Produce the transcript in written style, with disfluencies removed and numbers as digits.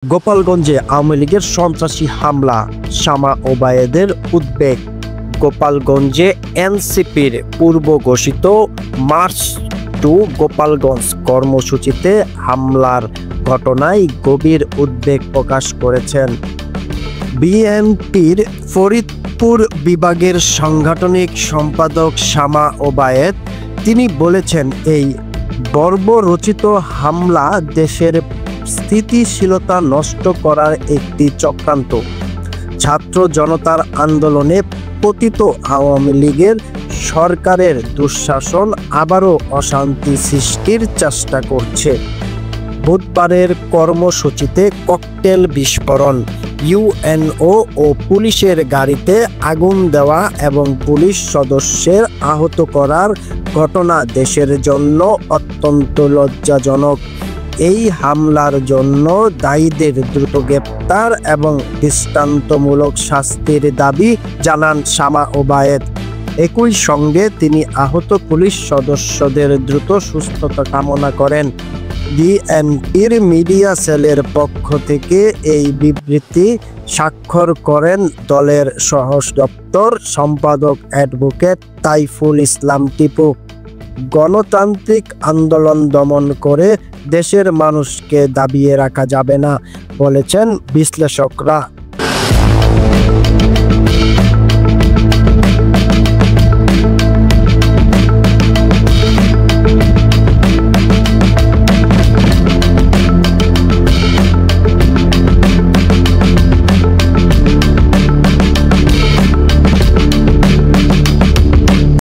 গোপালগঞ্জে আওয়ামী লীগের সন্ত্রাসী হামলা, শামা ওবায়েদের উদ্বেগ। গোপালগঞ্জে এনসিপির পূর্ব ঘোষিত মার্চ টু গোপালগঞ্জ কর্মসূচিতে হামলার ঘটনায় গভীর উদ্বেগ প্রকাশ করেছেন বিএনপির ফরিদপুর বিভাগের সাংগঠনিক সম্পাদক শামা ওবায়েদ। তিনি বলেছেন, এই বর্বরচিত হামলা দেশের স্থিতিশীলতা নষ্ট করার একটি চক্রান্ত। ছাত্র জনতার আন্দোলনে পতিত আওয়ামী লীগের সরকারের দুঃশাসন আবারও অশান্তি সৃষ্টির চেষ্টা করছে। বুধবারের কর্মসূচিতে ককটেল বিস্ফোরণ, ইউএনও ও পুলিশের গাড়িতে আগুন দেওয়া এবং পুলিশ সদস্যের আহত করার ঘটনা দেশের জন্য অত্যন্ত লজ্জাজনক। এই হামলার জন্য দায়ীদের দ্রুত গ্রেপ্তার এবং দৃষ্টান্তমূলক শাস্তির দাবি জানান শামা ওবায়েদ। একই সঙ্গে তিনি আহত পুলিশ সদস্যদের দ্রুত সুস্থতা কামনা করেন। বিএনপির মিডিয়া সেলের পক্ষ থেকে এই বিবৃতি স্বাক্ষর করেন দলের সহ দপ্তর সম্পাদক অ্যাডভোকেট তাইফুল ইসলাম টিপু। গণতান্ত্রিক আন্দোলন দমন করে দেশের মানুষকে দাবিয়ে রাখা যাবে না, বলেছেন বিশ্লেষকরা।